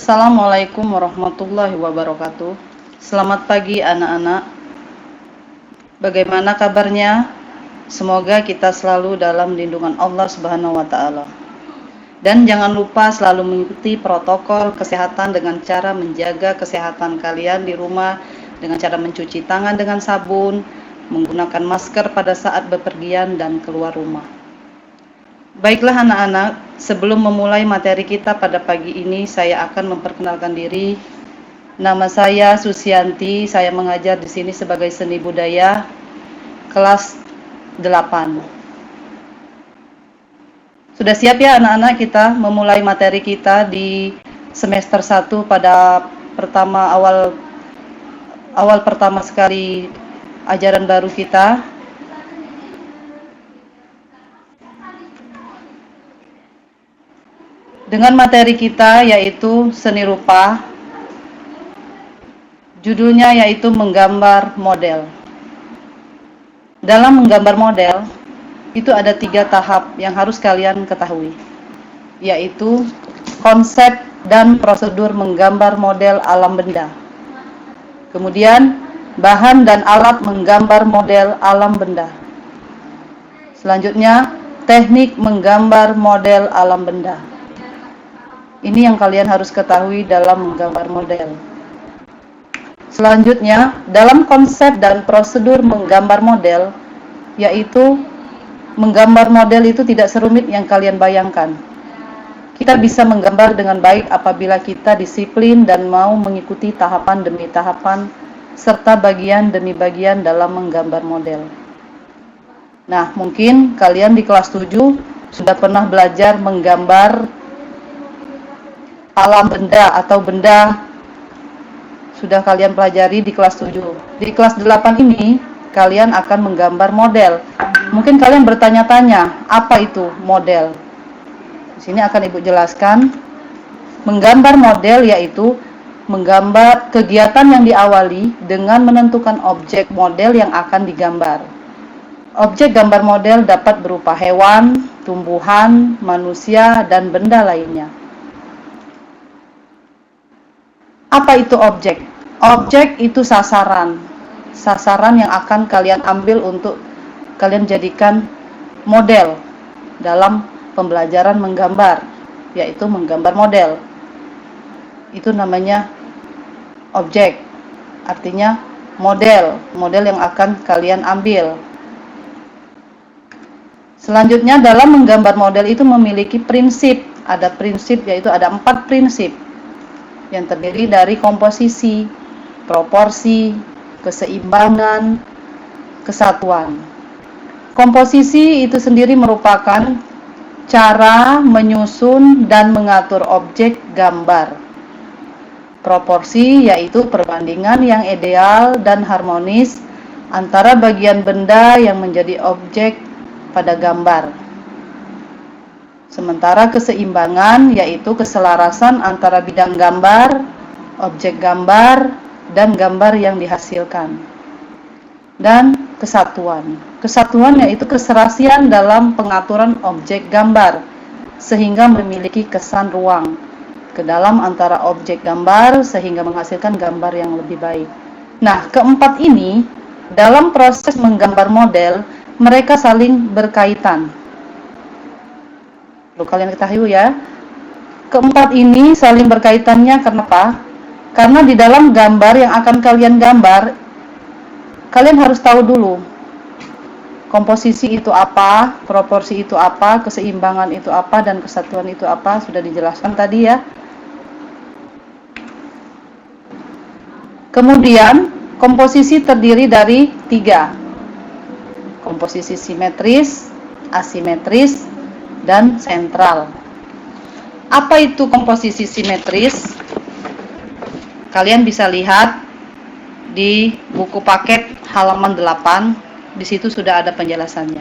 Assalamualaikum warahmatullahi wabarakatuh. Selamat pagi anak-anak. Bagaimana kabarnya? Semoga kita selalu dalam lindungan Allah Subhanahu wa taala. Dan jangan lupa selalu mengikuti protokol kesehatan dengan cara menjaga kesehatan kalian di rumah dengan cara mencuci tangan dengan sabun, menggunakan masker pada saat bepergian dan keluar rumah. Baiklah anak-anak, sebelum memulai materi kita pada pagi ini, saya akan memperkenalkan diri. Nama saya Susianti, saya mengajar di sini sebagai seni budaya kelas 8. Sudah siap ya anak-anak kita memulai materi kita di semester 1 pada awal pertama sekali ajaran baru kita. Dengan materi kita yaitu seni rupa, judulnya yaitu menggambar model. Dalam menggambar model, itu ada 3 tahap yang harus kalian ketahui, yaitu konsep dan prosedur menggambar model alam benda. Kemudian, bahan dan alat menggambar model alam benda. Selanjutnya, teknik menggambar model alam benda. Ini yang kalian harus ketahui dalam menggambar model. Selanjutnya, dalam konsep dan prosedur menggambar model, yaitu menggambar model itu tidak serumit yang kalian bayangkan. Kita bisa menggambar dengan baik apabila kita disiplin dan mau mengikuti tahapan demi tahapan, serta bagian demi bagian dalam menggambar model. Nah, mungkin kalian di kelas 7 sudah pernah belajar menggambar alam benda atau benda, sudah kalian pelajari di kelas 7. Di kelas 8 ini kalian akan menggambar model. Mungkin kalian bertanya-tanya, apa itu model? Di sini akan Ibu jelaskan. Menggambar model yaitu menggambar kegiatan yang diawali dengan menentukan objek model yang akan digambar. Objek gambar model dapat berupa hewan, tumbuhan, manusia, dan benda lainnya. Apa itu objek? Objek itu sasaran yang akan kalian ambil untuk kalian jadikan model dalam pembelajaran menggambar, yaitu menggambar model. Itu namanya objek, artinya model yang akan kalian ambil. Selanjutnya, dalam menggambar model itu memiliki prinsip. Ada prinsip, yaitu ada 4 prinsip yang terdiri dari komposisi, proporsi, keseimbangan, kesatuan. Komposisi itu sendiri merupakan cara menyusun dan mengatur objek gambar. Proporsi yaitu perbandingan yang ideal dan harmonis antara bagian benda yang menjadi objek pada gambar. Sementara keseimbangan yaitu keselarasan antara bidang gambar, objek gambar, dan gambar yang dihasilkan. Dan kesatuan. Kesatuan yaitu keserasian dalam pengaturan objek gambar, sehingga memiliki kesan ruang ke dalam antara objek gambar sehingga menghasilkan gambar yang lebih baik. Nah, keempat ini dalam proses menggambar model, mereka saling berkaitan. Kalian ketahui ya, keempat ini saling berkaitannya. Kenapa? Karena di dalam gambar yang akan kalian gambar, kalian harus tahu dulu komposisi itu apa, proporsi itu apa, keseimbangan itu apa, dan kesatuan itu apa. Sudah dijelaskan tadi ya. Kemudian komposisi terdiri dari 3, komposisi simetris, asimetris, dan sentral. Apa itu komposisi simetris? Kalian bisa lihat di buku paket halaman 8, di situ sudah ada penjelasannya.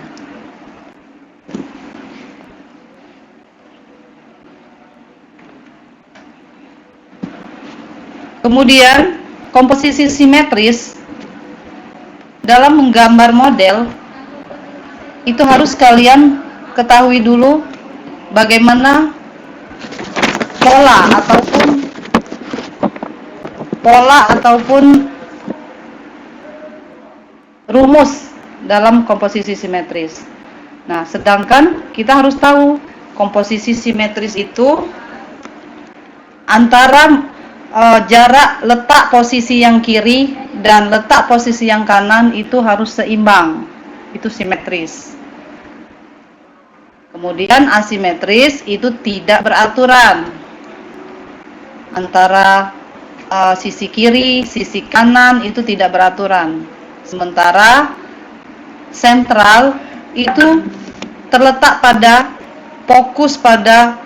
Kemudian, komposisi simetris dalam menggambar model itu harus kalian ketahui dulu bagaimana pola ataupun pola ataupun rumus dalam komposisi simetris. Nah, sedangkan kita harus tahu komposisi simetris itu antara jarak letak posisi yang kiri dan letak posisi yang kanan itu harus seimbang. Itu simetris. Kemudian asimetris itu tidak beraturan antara sisi kiri, sisi kanan itu tidak beraturan. Sementara sentral itu terletak pada fokus pada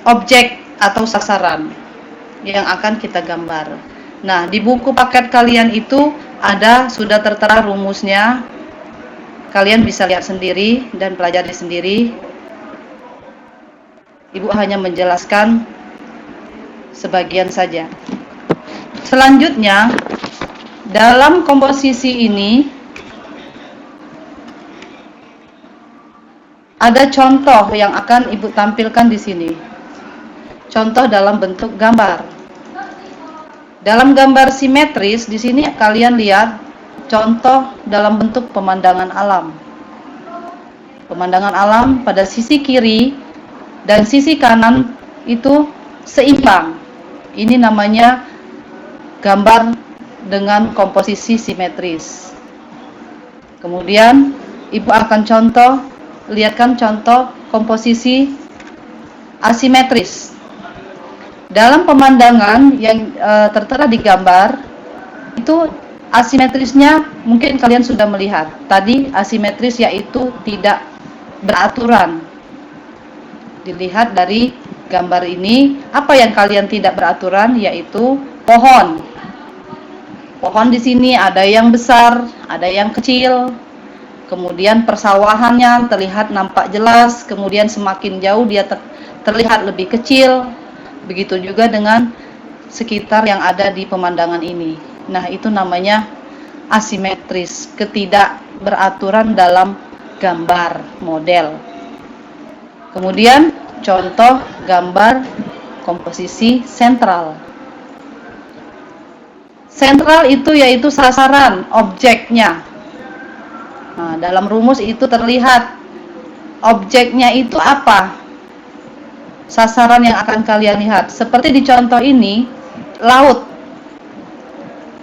objek atau sasaran yang akan kita gambar. Nah, di buku paket kalian itu sudah tertera rumusnya. Kalian bisa lihat sendiri dan pelajari sendiri. Ibu hanya menjelaskan sebagian saja. Selanjutnya, dalam komposisi ini ada contoh yang akan Ibu tampilkan di sini. Contoh dalam bentuk gambar. Dalam gambar simetris di sini kalian lihat contoh dalam bentuk pemandangan alam. Pemandangan alam pada sisi kiri dan sisi kanan itu seimbang. Ini namanya gambar dengan komposisi simetris. Kemudian Ibu akan lihatkan contoh komposisi asimetris. Dalam pemandangan yang tertera di gambar itu asimetrisnya mungkin kalian sudah melihat. Tadi asimetris yaitu tidak beraturan. Dilihat dari gambar ini, apa yang kalian tidak beraturan yaitu pohon. Pohon di sini ada yang besar, ada yang kecil. Kemudian persawahannya terlihat nampak jelas, kemudian semakin jauh dia terlihat lebih kecil. Begitu juga dengan sekitar yang ada di pemandangan ini. Nah, itu namanya asimetris, ketidakberaturan dalam gambar model. Kemudian contoh gambar komposisi sentral. Sentral itu yaitu sasaran, objeknya. Nah, dalam rumus itu terlihat objeknya itu apa? Sasaran yang akan kalian lihat. Seperti di contoh ini, laut.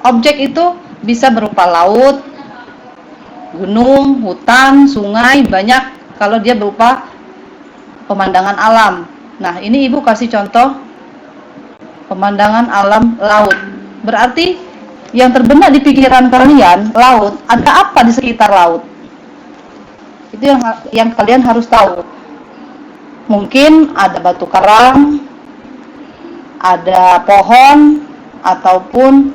Objek itu bisa berupa laut, gunung, hutan, sungai, banyak kalau dia berupa pemandangan alam. Nah, ini Ibu kasih contoh pemandangan alam laut. Berarti yang terbenak di pikiran kalian, laut, ada apa di sekitar laut? Itu yang kalian harus tahu. Mungkin ada batu karang, ada pohon, ataupun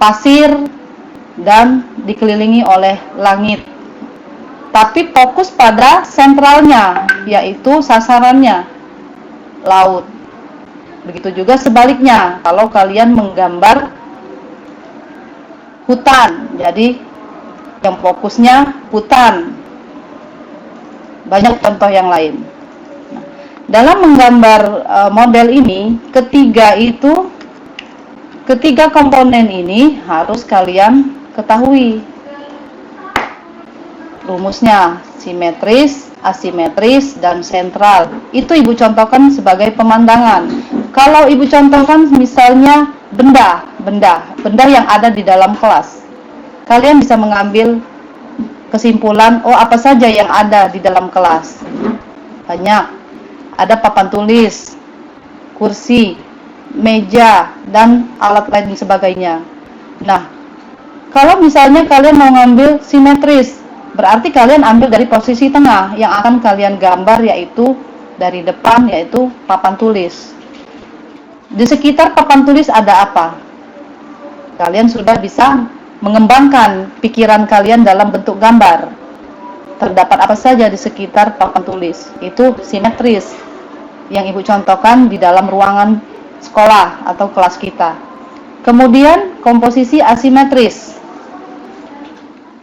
pasir, dan dikelilingi oleh langit. Tapi fokus pada sentralnya, yaitu sasarannya, laut. Begitu juga sebaliknya, kalau kalian menggambar hutan, jadi yang fokusnya hutan. Banyak contoh yang lain. Nah, dalam menggambar model ini, ketiga komponen ini harus kalian ketahui. Rumusnya simetris, asimetris, dan sentral. Itu Ibu contohkan sebagai pemandangan. Kalau Ibu contohkan misalnya benda yang ada di dalam kelas, kalian bisa mengambil kesimpulan, oh apa saja yang ada di dalam kelas. Banyak. Ada papan tulis, kursi, meja, dan alat lain sebagainya. Nah, kalau misalnya kalian mau ngambil simetris, berarti kalian ambil dari posisi tengah. Yang akan kalian gambar yaitu dari depan, yaitu papan tulis. Di sekitar papan tulis ada apa? Kalian sudah bisa mengembangkan pikiran kalian dalam bentuk gambar. Terdapat apa saja di sekitar papan tulis. Itu simetris yang Ibu contohkan di dalam ruangan sekolah atau kelas kita. Kemudian komposisi asimetris.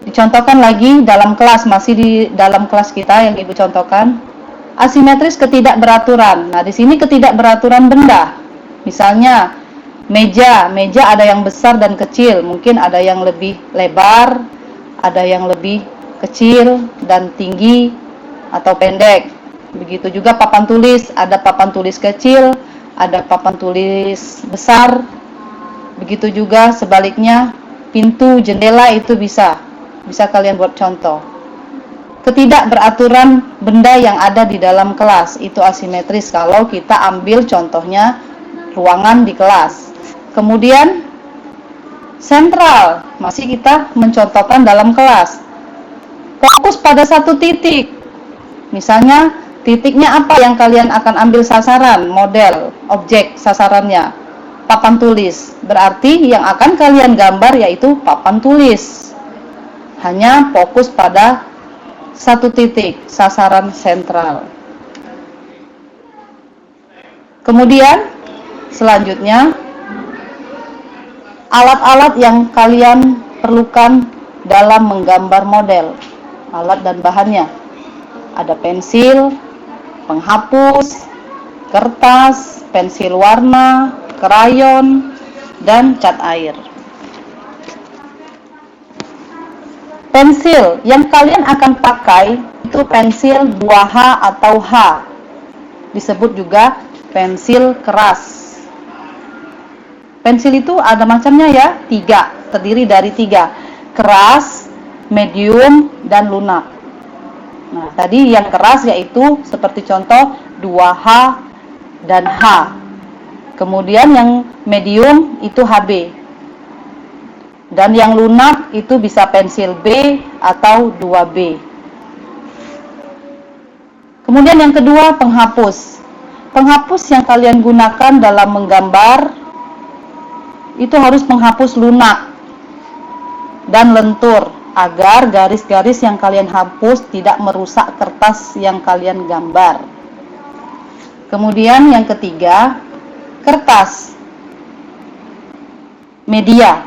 Dicontohkan lagi dalam kelas, masih di dalam kelas kita yang Ibu contohkan. Asimetris ketidakberaturan. Nah, di sini ketidakberaturan benda. Misalnya Meja ada yang besar dan kecil, mungkin ada yang lebih lebar, ada yang lebih kecil dan tinggi atau pendek. Begitu juga papan tulis, ada papan tulis kecil, ada papan tulis besar. Begitu juga sebaliknya, pintu, jendela itu bisa kalian buat contoh. Ketidakberaturan benda yang ada di dalam kelas itu asimetris kalau kita ambil contohnya ruangan di kelas. Kemudian sentral, masih kita mencontohkan dalam kelas. Fokus pada satu titik. Misalnya titiknya apa yang kalian akan ambil sasaran, model, objek sasarannya, papan tulis. Berarti yang akan kalian gambar yaitu papan tulis. Hanya fokus pada satu titik, sasaran sentral. Kemudian selanjutnya, alat-alat yang kalian perlukan dalam menggambar model, alat dan bahannya. Ada pensil, penghapus, kertas, pensil warna, krayon, dan cat air. Pensil yang kalian akan pakai itu pensil 2H atau H. Disebut juga pensil keras. Pensil itu ada macamnya ya, 3, terdiri dari 3, keras, medium, dan lunak. Nah, tadi yang keras yaitu seperti contoh 2H dan H. Kemudian yang medium itu HB. Dan yang lunak itu bisa pensil B atau 2B. Kemudian yang kedua, penghapus. Penghapus yang kalian gunakan dalam menggambar itu harus menghapus lunak dan lentur agar garis-garis yang kalian hapus tidak merusak kertas yang kalian gambar. Kemudian yang ketiga, kertas media.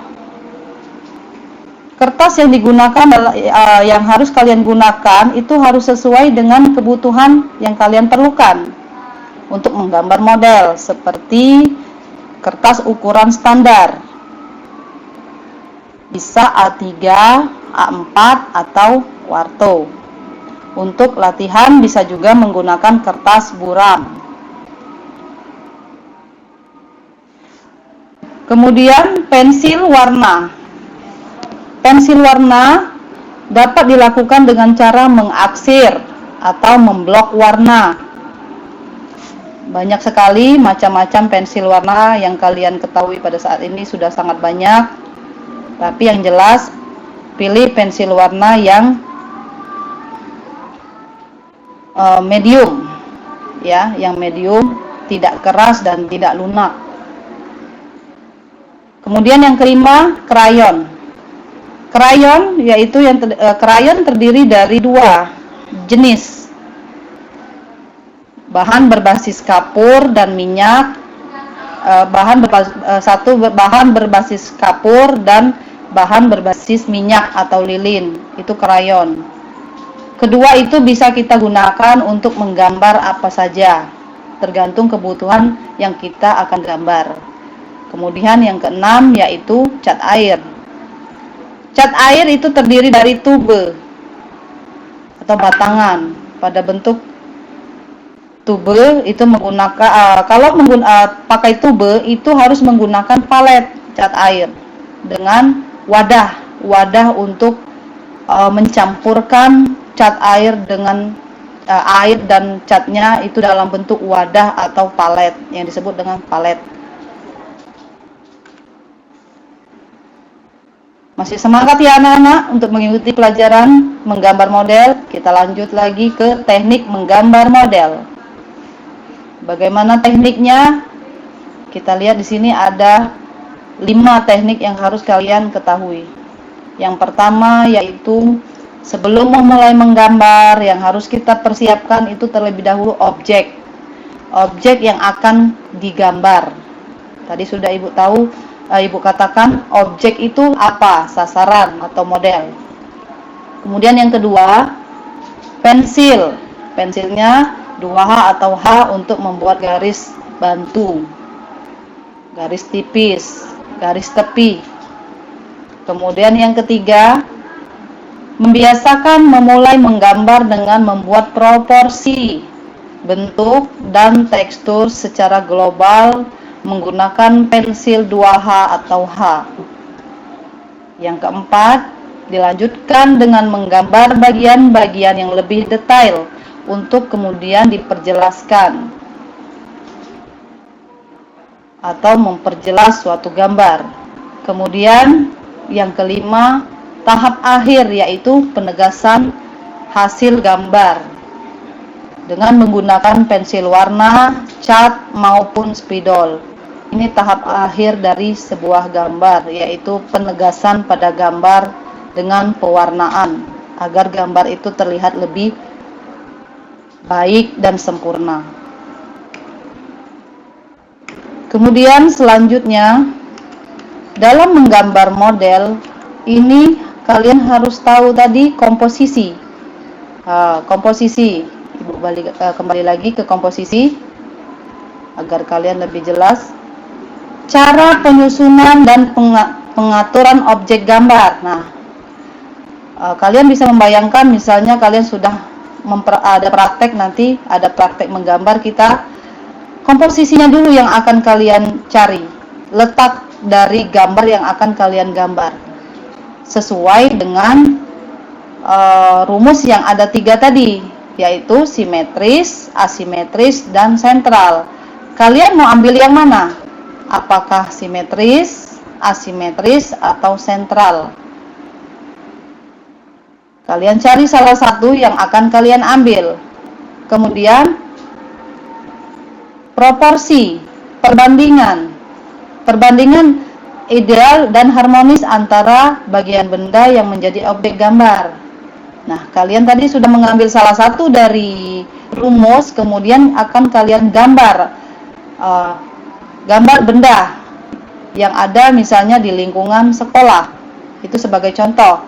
Kertas yang digunakan yang harus kalian gunakan itu harus sesuai dengan kebutuhan yang kalian perlukan untuk menggambar model, seperti kertas ukuran standar, bisa A3, A4 atau warto. Untuk latihan bisa juga menggunakan kertas buram. Kemudian pensil warna. Pensil warna dapat dilakukan dengan cara mengaksir atau memblok warna. Banyak sekali macam-macam pensil warna yang kalian ketahui pada saat ini, sudah sangat banyak. Tapi yang jelas, pilih pensil warna yang medium, ya, yang medium, tidak keras dan tidak lunak. Kemudian yang kelima, krayon. Krayon yaitu krayon terdiri dari 2 jenis. Bahan berbasis kapur dan minyak, bahan berbasis kapur dan bahan berbasis minyak atau lilin, itu krayon. Kedua itu bisa kita gunakan untuk menggambar apa saja, tergantung kebutuhan yang kita akan gambar. Kemudian yang keenam yaitu cat air. Cat air itu terdiri dari tube atau batangan pada bentuk tube. Itu menggunakan pakai tube itu harus menggunakan palet cat air dengan wadah untuk mencampurkan cat air dengan air dan catnya itu dalam bentuk wadah atau palet yang disebut dengan palet. Masih semangat ya anak-anak untuk mengikuti pelajaran menggambar model? Kita lanjut lagi ke teknik menggambar model. Bagaimana tekniknya? Kita lihat di sini ada 5 teknik yang harus kalian ketahui. Yang pertama yaitu sebelum memulai menggambar yang harus kita persiapkan itu terlebih dahulu objek yang akan digambar. Tadi sudah Ibu katakan objek itu apa? Sasaran atau model. Kemudian yang kedua, pensil. Pensilnya 2H atau H untuk membuat garis bantu. garis tipis, garis tepi. Kemudian yang ketiga, membiasakan memulai menggambar dengan membuat proporsi, bentuk, dan tekstur secara global menggunakan pensil 2H atau H. Yang keempat, dilanjutkan dengan menggambar bagian-bagian yang lebih detail untuk kemudian diperjelaskan atau memperjelas suatu gambar. Kemudian yang kelima, tahap akhir yaitu penegasan hasil gambar dengan menggunakan pensil warna, cat maupun spidol. Ini tahap akhir dari sebuah gambar, yaitu penegasan pada gambar dengan pewarnaan agar gambar itu terlihat lebih baik dan sempurna. Kemudian selanjutnya, dalam menggambar model ini kalian harus tahu tadi komposisi. Komposisi, Ibu kembali lagi ke komposisi agar kalian lebih jelas. Cara penyusunan dan pengaturan objek gambar. Nah, kalian bisa membayangkan misalnya kalian sudah ada praktek, nanti ada praktek menggambar, kita komposisinya dulu yang akan kalian cari, letak dari gambar yang akan kalian gambar sesuai dengan rumus yang ada 3 tadi, yaitu simetris, asimetris, dan sentral. Kalian mau ambil yang mana? Apakah simetris, asimetris, atau sentral? Kalian cari salah satu yang akan kalian ambil. Kemudian proporsi, perbandingan ideal dan harmonis antara bagian benda yang menjadi objek gambar. Nah, kalian tadi sudah mengambil salah satu dari rumus, kemudian akan kalian gambar benda yang ada misalnya di lingkungan sekolah. Itu sebagai contoh.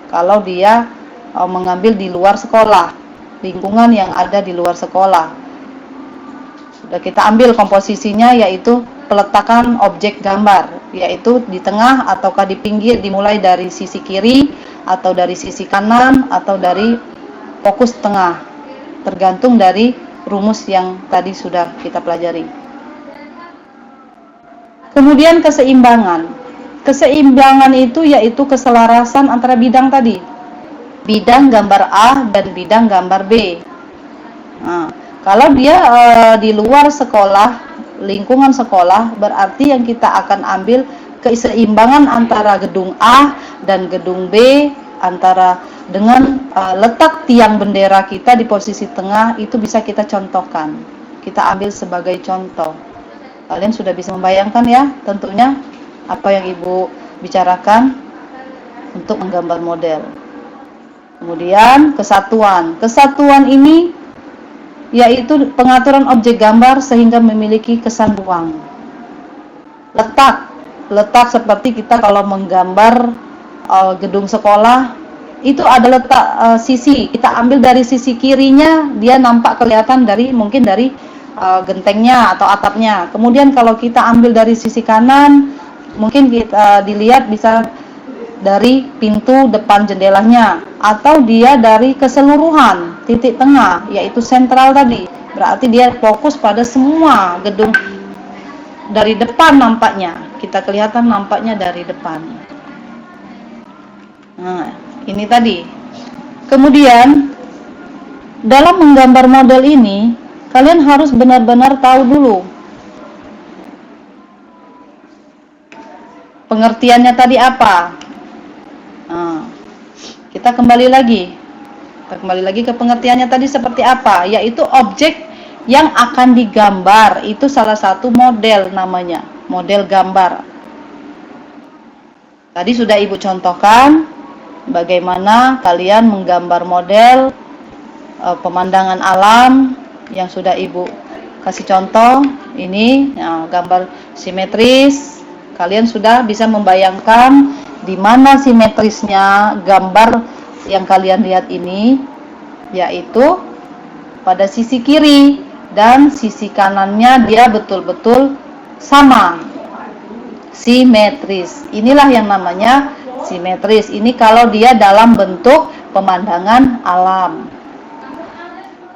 Kalau dia mengambil di luar sekolah, lingkungan yang ada di luar sekolah. Sudah kita ambil komposisinya, yaitu peletakan objek gambar, yaitu di tengah ataukah di pinggir, dimulai dari sisi kiri atau dari sisi kanan atau dari fokus tengah, tergantung dari rumus yang tadi sudah kita pelajari. Kemudian keseimbangan. Keseimbangan itu yaitu keselarasan antara bidang tadi, bidang gambar A dan bidang gambar B. Nah, kalau dia di luar sekolah, lingkungan sekolah, berarti yang kita akan ambil keseimbangan antara gedung A dan gedung B, antara dengan letak tiang bendera kita di posisi tengah, itu bisa kita contohkan. Kita ambil sebagai contoh. Kalian sudah bisa membayangkan ya, tentunya apa yang Ibu bicarakan untuk menggambar model. Kemudian kesatuan. Kesatuan ini yaitu pengaturan objek gambar sehingga memiliki kesan ruang. Letak seperti kita kalau menggambar gedung sekolah, itu ada letak sisi. Kita ambil dari sisi kirinya, dia nampak kelihatan mungkin dari gentengnya atau atapnya. Kemudian kalau kita ambil dari sisi kanan, mungkin kita dilihat bisa dari pintu depan jendelanya, atau dia dari keseluruhan titik tengah, yaitu sentral tadi. Berarti dia fokus pada semua gedung dari depan nampaknya. Kita kelihatan nampaknya dari depan. Nah, ini tadi. Kemudian dalam menggambar model ini, kalian harus benar-benar tahu dulu pengertiannya tadi apa. Nah, kita kembali lagi ke pengertiannya tadi seperti apa, yaitu objek yang akan digambar itu salah satu model, namanya model gambar. Tadi sudah Ibu contohkan bagaimana kalian menggambar model pemandangan alam yang sudah Ibu kasih contoh. Ini gambar simetris. Kalian sudah bisa membayangkan di mana simetrisnya gambar yang kalian lihat ini, yaitu pada sisi kiri dan sisi kanannya dia betul-betul sama simetris. Inilah yang namanya simetris. Ini kalau dia dalam bentuk pemandangan alam.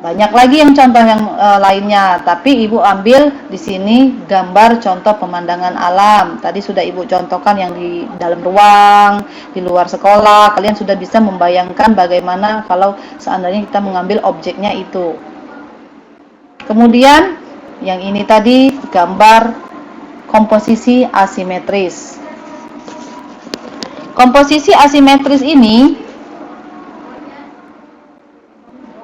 Banyak lagi yang contoh yang lainnya, tapi Ibu ambil di sini gambar contoh pemandangan alam. Tadi sudah Ibu contohkan yang di dalam ruang, di luar sekolah. Kalian sudah bisa membayangkan bagaimana kalau seandainya kita mengambil objeknya itu. Kemudian yang ini tadi gambar komposisi asimetris. Komposisi asimetris ini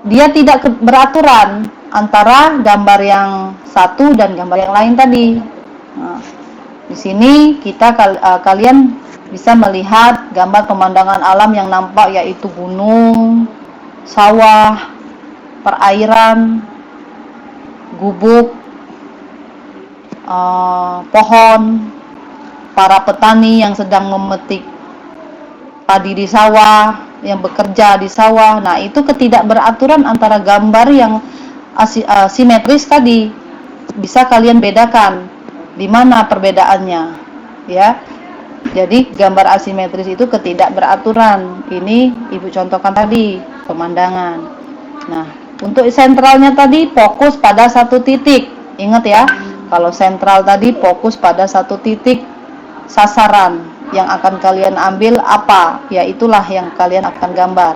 dia tidak beraturan antara gambar yang satu dan gambar yang lain tadi. Nah, di sini kalian bisa melihat gambar pemandangan alam yang nampak, yaitu gunung, sawah, perairan, gubuk, pohon, para petani yang sedang memetik padi di sawah, yang bekerja di sawah. Nah, itu ketidakberaturan antara gambar yang simetris tadi. Bisa kalian bedakan di mana perbedaannya, ya. Jadi gambar asimetris itu ketidakberaturan. Ini Ibu contohkan tadi pemandangan. Nah, untuk sentralnya tadi fokus pada satu titik. Ingat ya, kalau sentral tadi fokus pada satu titik sasaran. Yang akan kalian ambil apa? Ya, itulah yang kalian akan gambar.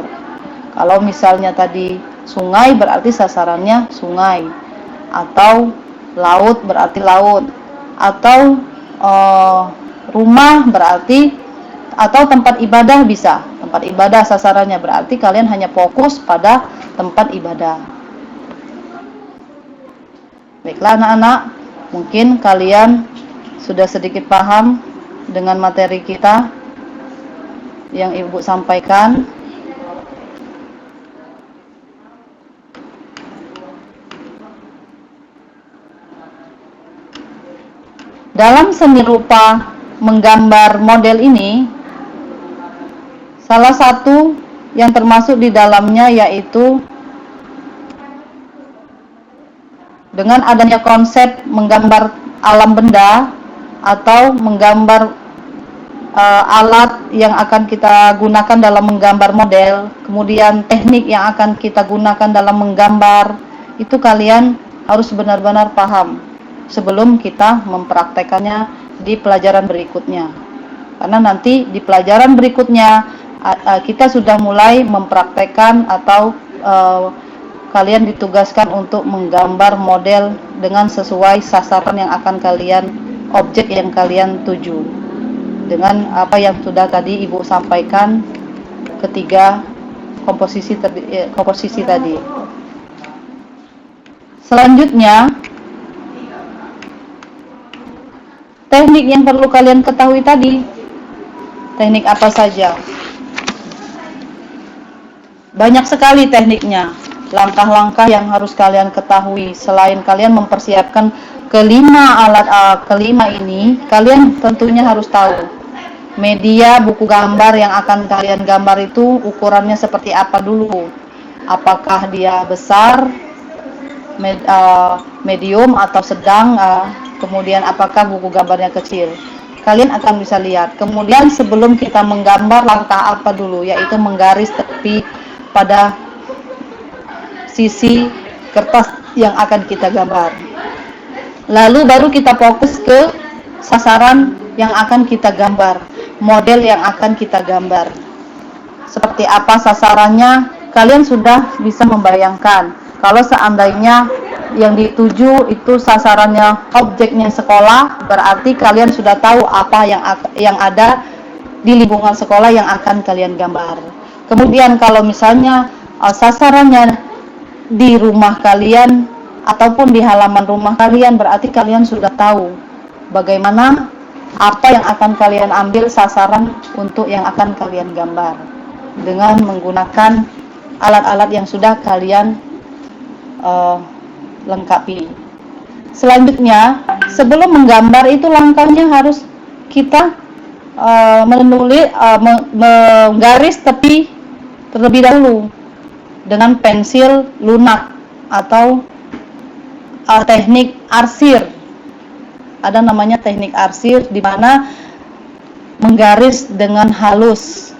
Kalau misalnya tadi sungai, berarti sasarannya sungai. Atau laut, berarti laut. Atau rumah, berarti, atau tempat ibadah bisa. Tempat ibadah sasarannya, berarti kalian hanya fokus pada tempat ibadah. Baiklah anak-anak, mungkin kalian sudah sedikit paham dengan materi kita yang Ibu sampaikan. Dalam seni rupa menggambar model ini, salah satu yang termasuk di dalamnya yaitu dengan adanya konsep menggambar alam benda atau menggambar alat yang akan kita gunakan dalam menggambar model, kemudian teknik yang akan kita gunakan dalam menggambar, itu kalian harus benar-benar paham sebelum kita mempraktekannya di pelajaran berikutnya. Karena nanti di pelajaran berikutnya kita sudah mulai mempraktekkan atau kalian ditugaskan untuk menggambar model dengan sesuai sasaran yang akan kalian, objek yang kalian tuju, dengan apa yang sudah tadi Ibu sampaikan ketiga komposisi tadi. Selanjutnya, teknik yang perlu kalian ketahui tadi. Teknik apa saja? Banyak sekali tekniknya. Langkah-langkah yang harus kalian ketahui. Selain kalian mempersiapkan kelima ini, kalian tentunya harus tahu media buku gambar yang akan kalian gambar itu ukurannya seperti apa dulu. Apakah dia besar, medium atau sedang, kemudian apakah buku gambarnya kecil. Kalian akan bisa lihat. Kemudian sebelum kita menggambar, langkah apa dulu, yaitu menggaris tepi pada sisi kertas yang akan kita gambar. Lalu baru kita fokus ke sasaran yang akan kita gambar, model yang akan kita gambar. Seperti apa sasarannya, kalian sudah bisa membayangkan. Kalau seandainya yang dituju itu sasarannya objeknya sekolah, berarti kalian sudah tahu apa yang ada di lingkungan sekolah yang akan kalian gambar. Kemudian kalau misalnya sasarannya di rumah kalian ataupun di halaman rumah kalian, berarti kalian sudah tahu bagaimana apa yang akan kalian ambil sasaran untuk yang akan kalian gambar dengan menggunakan alat-alat yang sudah kalian lengkapi. Selanjutnya, sebelum menggambar itu langkahnya harus kita menggaris tepi terlebih dahulu dengan pensil lunak atau teknik arsir. ada namanya teknik arsir, di mana menggaris dengan halus,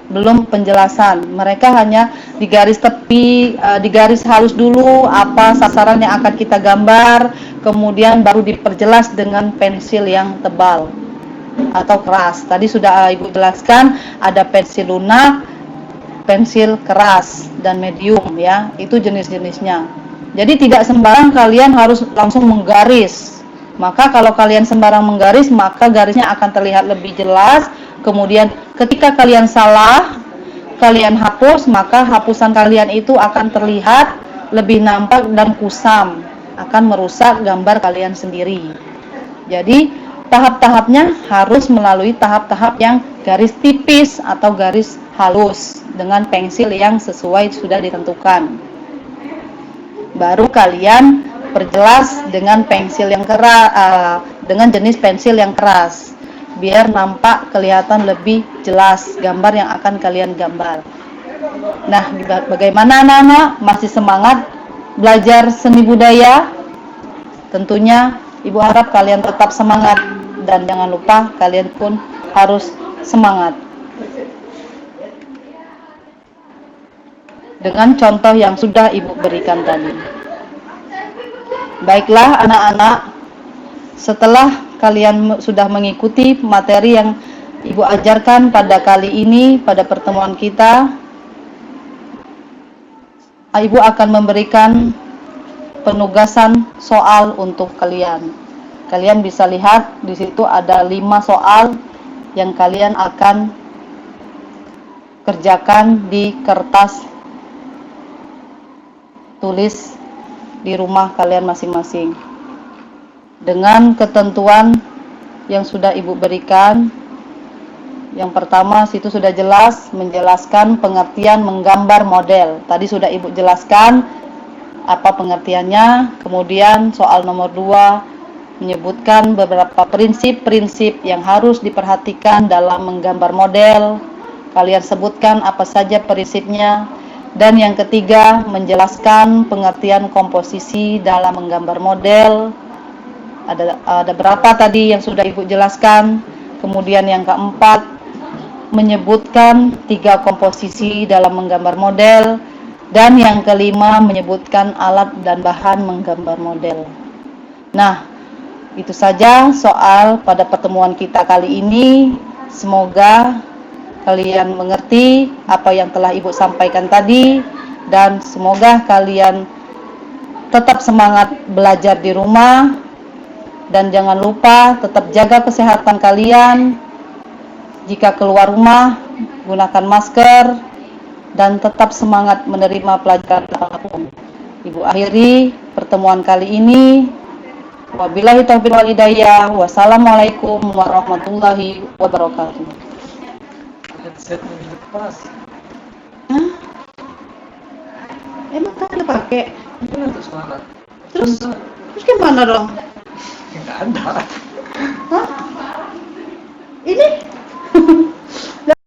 belum penjelasan. Mereka hanya digaris tepi, digaris halus dulu apa sasaran yang akan kita gambar, kemudian baru diperjelas dengan pensil yang tebal atau keras. Tadi sudah Ibu jelaskan, ada pensil lunak, pensil keras, dan medium ya, itu jenis-jenisnya. Jadi tidak sembarang kalian harus langsung menggaris. Maka kalau kalian sembarang menggaris, maka garisnya akan terlihat lebih jelas. Kemudian ketika kalian salah, kalian hapus, maka hapusan kalian itu akan terlihat lebih nampak dan kusam, akan merusak gambar kalian sendiri. Jadi tahap-tahapnya harus melalui tahap-tahap yang garis tipis atau garis halus dengan pensil yang sesuai sudah ditentukan. Baru kalian perjelas dengan pensil yang keras, dengan jenis pensil yang keras, biar nampak kelihatan lebih jelas gambar yang akan kalian gambar. Nah, bagaimana anak-anak? Masih semangat belajar seni budaya? Tentunya Ibu harap kalian tetap semangat, dan jangan lupa kalian pun harus semangat. Dengan contoh yang sudah Ibu berikan tadi. Baiklah anak-anak, setelah kalian sudah mengikuti materi yang Ibu ajarkan pada kali ini, pada pertemuan kita, Ibu akan memberikan penugasan soal untuk kalian. Kalian bisa lihat di situ ada 5 soal yang kalian akan kerjakan di kertas tulis di rumah kalian masing-masing. Dengan ketentuan yang sudah Ibu berikan, yang pertama situ sudah jelas menjelaskan pengertian menggambar model. Tadi sudah Ibu jelaskan apa pengertiannya. Kemudian soal nomor 2 menyebutkan beberapa prinsip-prinsip yang harus diperhatikan dalam menggambar model. Kalian sebutkan apa saja prinsipnya. Dan yang ketiga, menjelaskan pengertian komposisi dalam menggambar model. Ada berapa tadi yang sudah Ibu jelaskan. Kemudian yang keempat, menyebutkan 3 komposisi dalam menggambar model. Dan yang kelima, menyebutkan alat dan bahan menggambar model. Nah, itu saja soal pada pertemuan kita kali ini. Semoga kalian mengerti apa yang telah Ibu sampaikan tadi, dan semoga kalian tetap semangat belajar di rumah, dan jangan lupa tetap jaga kesehatan kalian. Jika keluar rumah, gunakan masker, dan tetap semangat menerima pelajaran apapun. Ibu akhiri pertemuan kali ini. Wabillahi taufiq wal hidayah. Wassalamualaikum warahmatullahi wabarakatuh. Headset yang lepas. Hah? Emang kan pakai? Itu untuk suara. Terus gimana dong? Nggak ada. Hah? Ini?